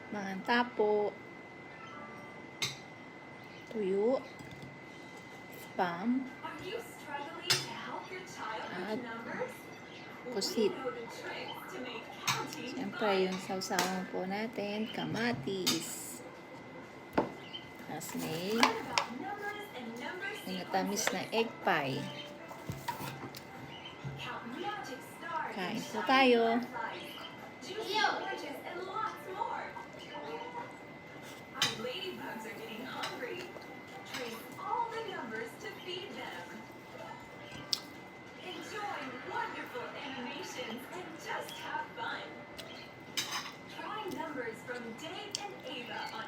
mga tapo, tuyo, spam, at pusit. Siyempre, yung sausawan po natin, kamatis. Tapos may natamis na egg pie. Kain po tayo. Ladybugs are getting hungry. Trace all the numbers to feed them. Enjoy wonderful animations and just have fun. Try numbers from Dave and Ava on